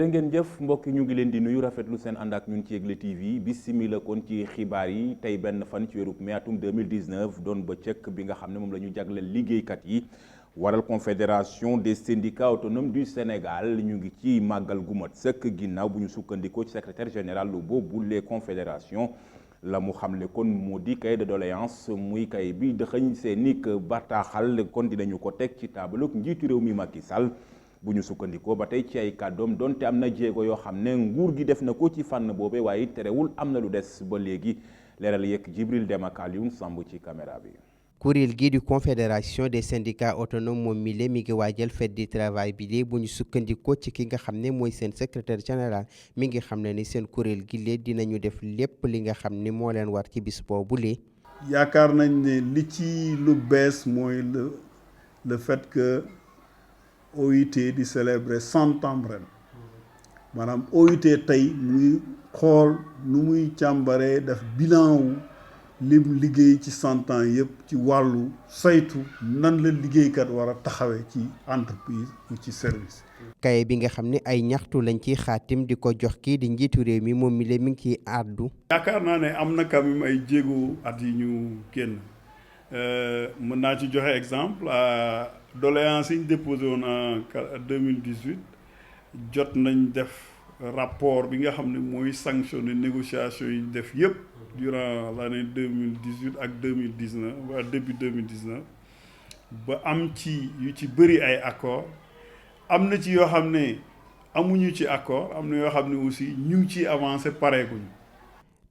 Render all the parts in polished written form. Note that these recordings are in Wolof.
jërë ngeen jëf mbokk ñu ngi leen di nuyu rafetlu seen ànd ak ñun ci Yegle TV bisimila kon ci xibaar yi tey benn fan ci weeru mai atum 2019 doon bëccëg bi nga xam ne moom la ñu jagleel liggéeykat yi waral confédération des syndicats autonomes du Sénégal ñu ngi ci màggal gu mat sëkk ginnaaw bu ñu sukkandikoo ci secrétaire général boobu les confédérations la mu xamle kon moo di cahier de doléance muy kay bi dëxëñ seeni bataaxal kon dinañu ko teg ci taabalug njiitu réew mi Macky Sall bu ñu sukkandikoo ba tey ci ay kàddoom donte am na jéego yoo xam ne nguur gi def na ko ci fànn boobe waaye terewul am na lu des ba léegi leeral yekk Jibril Dem ak Alioune Samb ci caméra bi. kuréel gii di confédération des syndicats autonomes moom mi ngi waajal fête du travail bi lee bu ñu sukkandikoo ci ki nga xam ne mooy seen secrétaire général mi ngi xam ne ni seen kuréel gi lee dinañu def lépp li nga xam ni moo leen war ci bis boobu lee. yaakaar nañ ne li ci lu bees mooy le fait que OIT di célébrer 100 ans ren maanaam OIT tey muy xool nu muy càmbaree def bilan wu lim liggéey ci 100 ans yëpp ci wàllu saytu nan la liggéeykat war a taxawee ci entreprise ou ci service. kaye bi nga xam ne ay ñaxtu lañ ci xaatim di ko jox kii di njiitu réew mi moom mi ngi ciy àddu. yaakaar naa ne am na quand même ay jéego at yi ñu génn mën naa ci joxe exemple. doléance yi ñu déposé woon en 2018 jot nañ def rapport bi nga xam ne mooy sanctionné négociation yi ñu def yëpp durant l'année 2018 ak 2019 waa début 2019 ba am ci yu ci bëri ay accord am na ci yoo xam ne amuñu ci accord am na yoo xam ne aussi ñu ngi ciy avancé pareeguñu.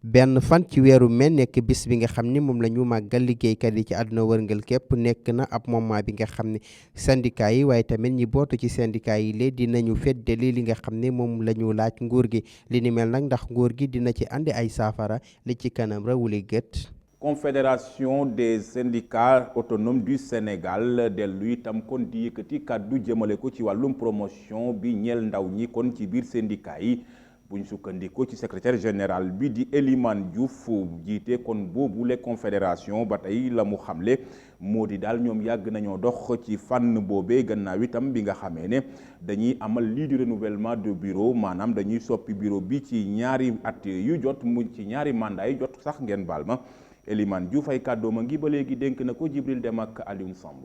benn fan ci weeru mai nekk bis bi nga xam ni moom la ñu màggal liggéeykat yi ci àdduna wërngal képp nekk na ab moment bi nga xam ne syndicat yi waaye tamit ñi bootu ci syndicat yi lee dinañu feddali li nga xam ne moom la ñu laaj nguur gi li ni mel nag ndax nguur gi dina ci andi ay saafara li ci kanam rawuli gët. confédération des syndicats autonomes du Sénégal dellu itam kon di yëkkati kàddu jëmale ko ci wàllum promotion bi ñeel ndaw ñi kon ci biir syndicat yi. bu ñu sukkandikoo ci secrétaire général bi di Elimane Diouf jiite kon boobu les confédération ba tey la mu xamle moo di daal ñoom yàgg nañoo dox ci fànn boobee gannaaw itam bi nga xamee ne dañuy amal lii di renouvellement de bureau maanaam dañuy soppi bureau bi ci ñaari at yu jot mu ci ñaari mandat yi jot sax ngeen baal ma Elimane Diouf ay kàddoom a ngi ba léegi dénk na ko Jibril Dem ak Alioune Samb.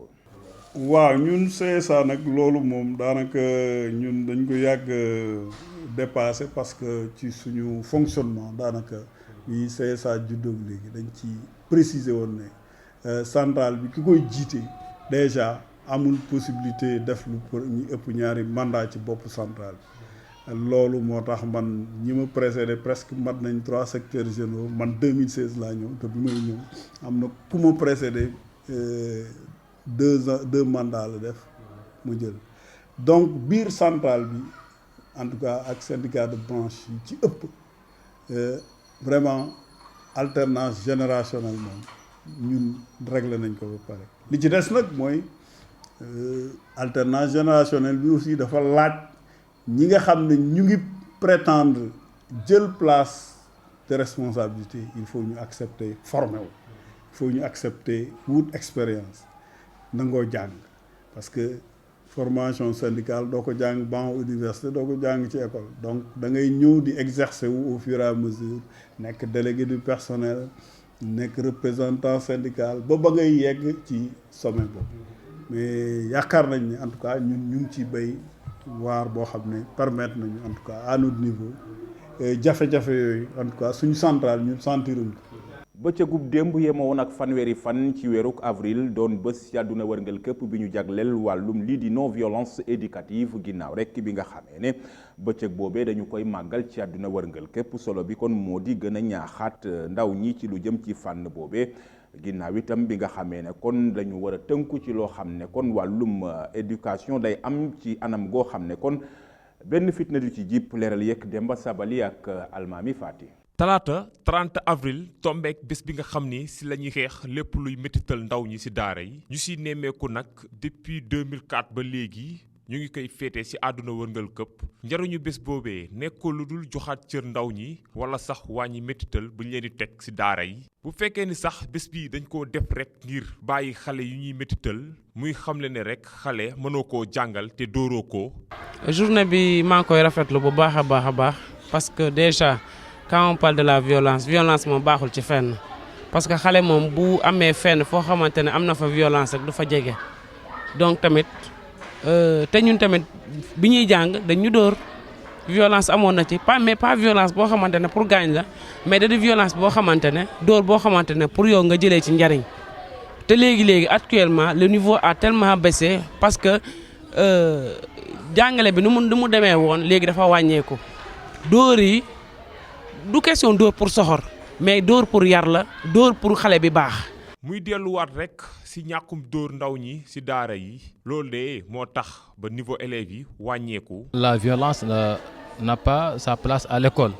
waaw ñun CSA nag loolu moom daanaka ñun dañ ko yàgg dépassé parce que ci suñu fonctionnement daanaka yi CSA juddoog léegi dañ ci préciser woon ne centrale bi ki koy jiite déjà amul possibilité def lu pour ñu ëpp ñaari mandat ci bopp centrale bi loolu moo tax man ñi ma précédé presque mat nañ 3 secteurs généraux man 2016 laa ñëw te bi may ñëw am na ku ma précédé 2 mandats la def mu jël donc biir centrale bi en tout cas ak syndicat de branche yi ci ëpp vraiment alternance générationnelle moom ñun réglé nañ ko ba pare li ci des nag mooy alternance générationnelle bi aussi dafa laaj ñi nga xam ne ñu ngi prétendre jël place de responsabilité il faut ñu accepter formé wu il faut ñu accepter wut expérience nangoo jàng parce que formation syndicale doo ko jàng ban université doo ko jàng ci école donc da ngay ñëw di exercer wu au fur et à mesure nekk délégué du personnel nekk représentant syndical ba ngay yegg ci sommet boobu mais yaakaar nañ ne en tout cas ñun ñu ngi ci béy waar boo xam ne permettre nañu en tout cas à notre niveau jafe-jafe yooyu en tout cas suñu centrale ñun sentiruñ ko. bëccëgub démb yemoo woon ak fanweeri fan ci weeruk avril doon bés ci àdduna wërngal képp bi ñu jagleel wàllum lii di non violence éducative ginnaaw rek bi nga xamee ne bëccëg boobee dañu koy màggal ci àdduna wërngal képp solo bi kon moo di gën a ñaaxaat ndaw ñi ci lu jëm ci fànn boobee ginnaaw itam bi nga xamee ne kon dañu war a tënku ci loo xam ne kon wàllum éducation day am ci anam goo xam ne kon benn fitna du ci jip leeral yekk Demba Sabali ak Almami Fati. talaata 30 avril tombeek bés bi nga xam ni si la ñuy xeex lépp luy métital ndaw ñi si daara yi ñu si nemmeeku nag depuis 2004 ba léegi ñu ngi koy féete ci àdduna wërngal këpp njariñu bés boobee nekkul lu dul joxaat cër ndaw ñi wala sax wàññi métital bu ñu leen di teg ci daara yi bu fekkee ni sax bés bi dañ koo def rek ngir bàyyi xale yu ñuy métital muy xamle ne rek xale mënoo koo jàngal te dóoroo ko. journée bi maa ngi koy rafetlu bu baax a baax parce que déjà quand on parle de la violence moom baaxul ci fenn parce que xale moom bu amee fenn foo xamante ne am na fa violence rek du fa jege donc tamit te ñun tamit bi ñuy jàng dañu dóor violence amoon na ci pas violence boo xamante ne pour gaañ la mais da di violence boo xamante ne dóor boo xamante ne pour yow nga jëlee ci njariñ te léegi actuellement le niveau a tellement baissé parce que jàngale bi nu mu demee woon léegi dafa wàññeeku dóor yi du question dóor pour soxor mais dóor pour yar la dóor pour xale bi baax. muy delluwaat rek ci ñàkkum dóor ndaw ñi ci daara yi loolu de moo tax ba niveau élèves yi wàññeeku. La violence n'a pas sa place à l'école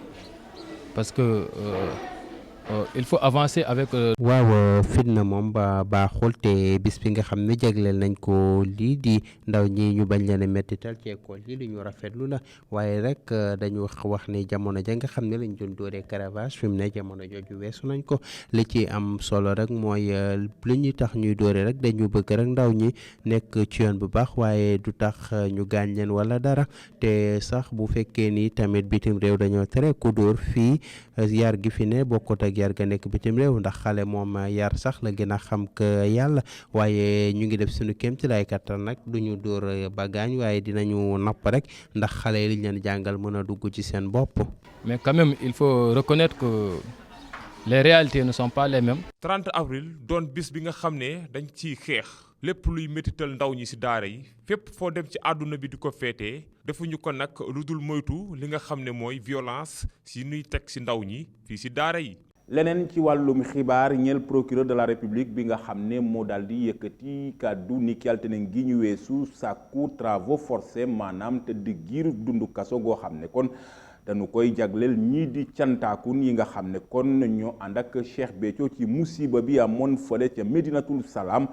parce que il faut avancer avec. waaw fitna moom baaxul te bis bi nga xam ne jagleel nañ ko lii di ndaw ñi ñu bañ leen a mettital ci école yi li ñu rafetlu la waaye rek dañu wax ne jamono ja nga xam ne lañ doon dóoree caravage fi mu ne jamono jooju weesu nañ ko li ci am solo rek mooy li ñuy tax ñuy dóoree rek dañu bëgg rek ndaw ñi nekk ci yoon bu baax waaye du tax ñu gaañ leen wala dara te sax bu fekkee ni tamit bitim réew dañoo tere ku dóor fii yar gi fi ne bokkut ak yar ga nekk bitim réew ndax xale moom yar sax la gën a xam que yàlla waaye ñu ngi def suñu kéem ci lay kattan nag duñu dóor ba gaañ waaye dinañu napp rek ndax xale yi liñ leen jàngal mën a dugg ci seen bopp. Mais quand même il faut reconnaître que les réalités ne sont pas les mêmes. 30 avril doon bis bi nga xam ne dañ ciy xeex lépp luy métital ndaw ñi ci daara yi fépp foo dem ci àdduna bi di ko feetee defuñu ko nag lu dul moytu li nga xam ne mooy violence ci ñuy teg ci ndaw ñi fii ci daara yi. leneen ci wàllum xibaar ñeel procureur de la république bi nga xam ne moo daal di yëkkati kàddu ni ki altine gi ñu weesu sàkku travaux forcés maanaam te di giir dundu kaso goo xam ne kon dañu koy jagleel ñii di cantaakun yi nga xam ne kon ñoo ànd ak Cheikh Béthio ci musiba bi amoon fële ca Médinatul Salaam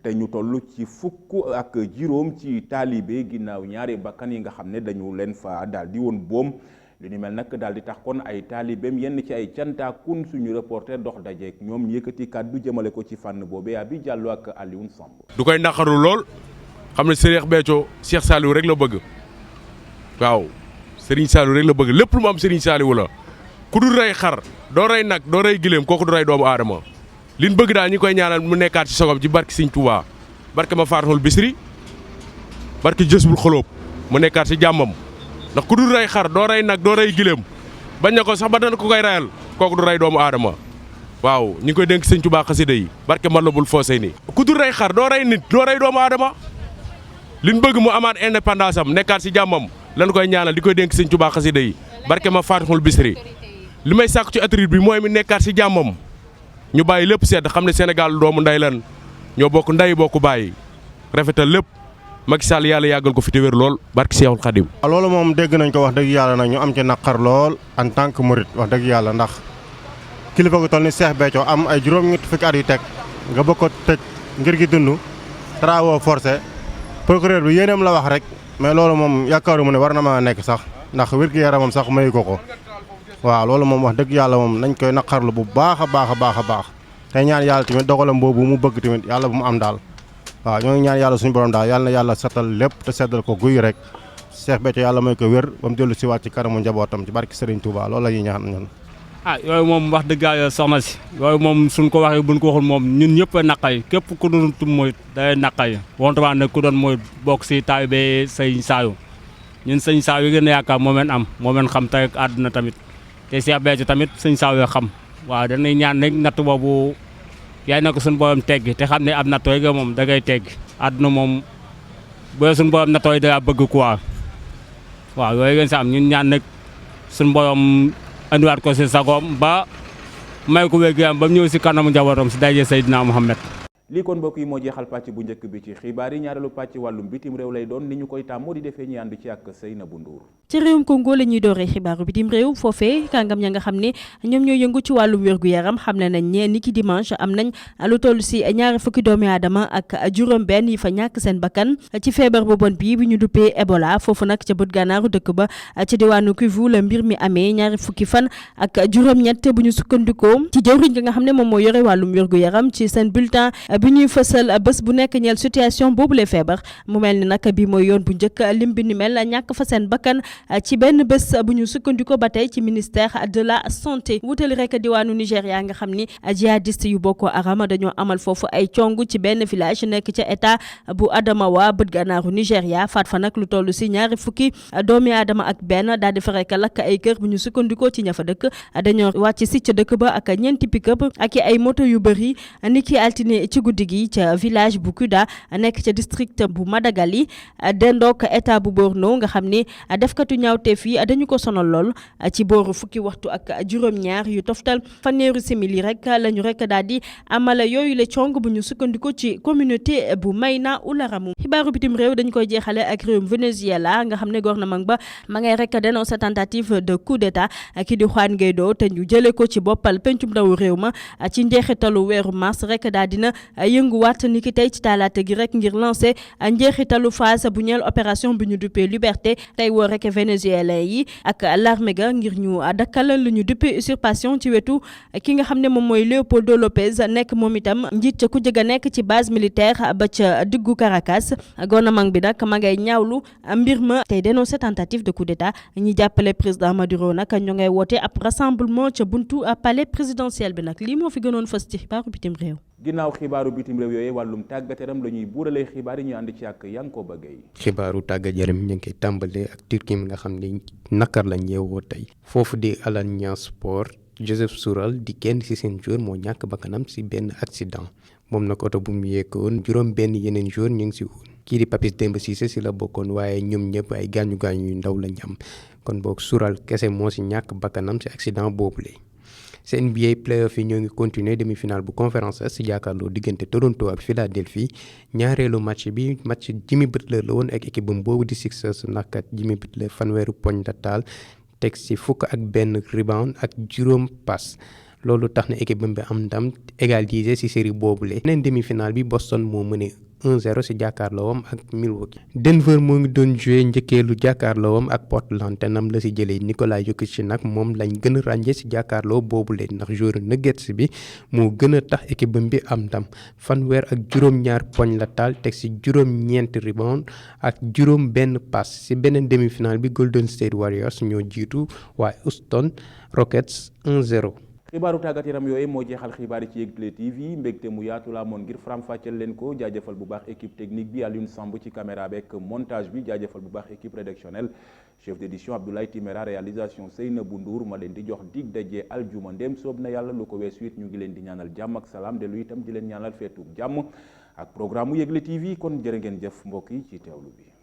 te ñu toll ci fukk ak juróom ci taalibe ginnaaw ñaari bakkan yi nga xam ne dañu leen fa daal di woon boom li ni mel nag daal di tax kon ay taalibeem yenn ci ay cantaakun suñu reporter dox dajeek ñoom yëkkati kàddu jëmale ko ci fànn boobee Abi Diallo ak Alioune Samb. du koy naqaru lool xam ne Cheikh Béthio Cheikh Saliou rek la bëgg waaw Serigne Saliou rek la bëgg lépp lu mu am Serigne Saliou la ku du rey xar doo rey nag doo rey gileem kooku du rey doomu aadama liñ bëgg daal ñi koy ñaanal mu nekkaat ci sogom ci barki Serigne Touba barke ma faatxul bisri barke jësbul xolóob mu nekkaat ci jàmmam. ndax ku dul rey xar doo rey nag doo rey gileem bañ na ko sax ba dana ko koy reyal kooku du rey doomu aadama waaw ñu ngi koy dénk sëñ Tuubaa xasida yi barke Matlabul Fawzayni ku dul rey xar doo rey nit doo rey doomu aadama liñ bëgg mu amaat indépendance am nekkaat si jàmmam lan koy ñaanal di koy dénk sëñ Tuubaa xasida yi barke ma Faatixul Bisri li may sàkku ci atrit bi mooy mi nekkaat si jàmmam ñu bàyyi lépp sedd xam ne Sénégal doomu nday lan ñoo bokk nday bokk bàyyi rafetal lépp Macky Sall yàlla yàggal ko fi te wér lool barki Seexul Xadim. loolu moom dégg nañ ko wax dëgg yàlla nag ñu am ci naqar lool en tant que murit wax dëgg yàlla ndax kilifa gu toll ni Cheikh Béthio am ay juróom-ñetti fukki at yu teg nga bëgg ko tëj ngir gi dund travaux forcés procureur bi yéenam la wax rek mais loolu moom yaakaaru mu ne war na maa nekk sax ndax wér-gu-yaramam sax mayu ko waaw loolu moom wax dëgg yàlla moom nañ koy naqarlu bu baax a baax tey ñaan yàlla tamit dogalam boobu mu bëgg tamit yàlla bu mu am daal. waaw ñoo ngi ñaan yàlla suñu borom daal yàlla na yàlla setal lépp te seddal ko guy rek Cheikh Béthio yàlla may ko wér ba mu dellu si waat ci kanamu njabootam ci barki Serigne Touba loolu la ñuy ñaan ñun. yooyu moom wax dëgg yàlla soxna si yooyu moom suñ ko waxee buñ ko waxul moom ñun ñëpp a naqay képp ku doon tum mooy day naqay wonte waa ne ku doon mooy bokk si taalibe sëñ Saliou ñun sëñ Saliou yi gën a yaakaar moo meen am moo meen xam tey ak àdduna tamit te Cheikh Béthio tamit sëñ Saliou xam waaw dañuy ñaan rek natt boobu yaay na ko suñu borom teggi te xam ne ab nattooy ga moom da ngay teggi àdduna moom boo suñu borom nattooy da bëgg quoi waaw yooyu ngeen si am ñun ñaan nag suñu borom andiwaat ko si sagoom ba may ko wér-gu-yaram ba mu ñëw si kanamu njabootam si daje Seydina Muhammad lii kon mbokk yi moo jeexal pàcc bu njëkk bi ci xibaar yi. ñaareelu pàcc wàllum bitim réew lay doon ni ñu koy tàmmoo di defee ñi ànd ci ak Seynabou Ndour. ci réewum Congo la ñuy dooree xibaaru bitim réew foofee kàngam ña nga xam ne ñoom ñoo yëngu ci wàllum wér-gu-yaram xam ne nañ ne ni ki dimanche am nañ lu toll si 20 doomi aadama ak juróom-benn yi fa ñàkk seen bakkan ci feebar bu bon bii bi ñu duppee Ebola foofu nag ca bët gànnaaru dëkk ba ci diwaanu Kivu la mbir mi amee 20 fan ak juróom-ñett bu ñu sukkandikoo ci jëwriñ nga xam ne moom moo yore wàllum wér-gu-yaram ci seen bulletin bi ñuy fësal bés bu nekk ñeel situation boobu la feebar mu mel ni nag bi mooy yoon bu njëkk lim bi ni mel ñàkk fa seen bakkan ci benn bés bu ñu sukkandikoo ba tey ci ministère de la santé wutali rek diwaanu Nigéria nga xam ni jihadiste yu Boko Haram dañoo amal foofu ay cong ci benn village nekk ca état bu Adamawa bët gànnaaru Nigéria faat fa nag lu toll si 20 doomi aadama ak benn daal di fa rek lakk ay kër bu ñu sukkandikoo ci ña fa dëkk dañoo wàcc si ca dëkk ba ak ñeenti pick-up ak ay moto yu bëri niki altine ci guddi gi ca village bu Kuda nekk ca district bu Madagali dendook état bu Borno nga xam ni defkatu ñaawteef yi dañu ko sonal lool ci booru fukki waxtu ak juróom-ñaar yu toftal fanweeri simili rek lañu rek daal di amal yooyu le cong bu ñu sukkandiko ci communauté bu Mayna Ularamu. xibaaru bitim réew dañ koy jeexale ak réewum Venezuela nga xam ne gouvernement ba ma ngay rek dénoncer tentative de coup d'état ki di Juan Guaido te ñu jëlee ko ci boppal pencum ndaw réew ma ci njeexitalu weeru mars rek daal dina yënguwaat ni ki tey ci talaata gi rek ngir lancer njeexitalu phase bu ñeel opération bi ñu duppee Liberté tey woo rek vénézuélien yi ak l'armée ga ngir ñu dakkal lu ñu duppee usurpation ci wetu ki nga xam ne moom mooy Leopoldo López nekk moom itam njiit ca ku jëga nekk ci base militaire ba ca diggu Caracas gouvernement bi nag ma ngay ñaawlu mbir ma tey dénoncé tentative de coup d'état ñi jàppale président Maduro nag ñoo ngay woote ab rassemblement ca buntu palais présidentiel bi nag lii moo fi gënoon fës ci xibaaru bitim réew. ginnaaw xibaaru bitim réew yooyu wàllum tàggat yaram la ñuy buuralee xibaar yi ñu ànd ci ak Yankoba Gueye. xibaaru tàggat yaram ñu ngi koy tàmbalee ak Turquie mi nga xam ne nakar la ñeewoo tey foofu di Alanya Sport Joseph Soural di kenn ci seen joueur moo ñàkk bakkanam ci benn accident moom nag oto bu mu yéegoon juróom benn yeneen joueur ñu ngi ci woon kii di Papis Demba Cissé ci la bokkoon waaye ñoom ñëpp ay gaañu gaañu yu ndaw lañ am kon boog Soural kese moo ci ñàkk bakkanam ci accident boobule. ci NBA playoff yi ñoo ngi continuer demi-finale bu conférence est ci jàkkaarloo diggante Toronto ak Philadelphie ñaareelu match bi match Jimmy Butler la woon ak équipe boobu di Sixers nakkat Jimmy Butler fanweeru poñ la taal teg ci fukk ak benn rebound ak juróom pass loolu tax na équipe bi am ndam égaliser ci série boobule. beneen demi-finale bi Boston moo mëne 1-0 ci jàkkaarloowam ak Milwaukee. Denver moo ngi doon joué njëkkeelu jàkkaarloowam ak Portland te nam la ci jëlee Nikola Jokic nag moom lañ gën a ràññee ci jàkkaarloo boobule ndax joueur Nuggets bi moo gën a tax équipe bi am ndam fanweer ak juróom-ñaar poñ la taal teg ci juróom-ñeenti rebound ak juróom benn pass ci beneen demi-finale bi Golden State Warriors ñoo jiitu waaye Houston Rockets 1-0. xibaaru tàggat yaram yooyu moo jeexal xibaar yi ci Yegle TV mbégte mu yaatu laa moon ngir faram-fàcceel leen ko jaajëfal bu baax équipe technique bi Alioune Samb ci caméra beeg montage bi jaajëfal bu baax équipe rédactionnelle chef d'édition Abdoulaye Timéra réalisation Seynabou Ndour ma leen di jox dig daje aljuma ndéem soob na yàlla lu ko weesu it ñu ngi leen di ñaanal jàmm ak salaam dellu itam di leen ñaanal feetu jàmm ak programme mu Yegle TV kon jërë ngeen jëf mbokk yi ci teewlu bi.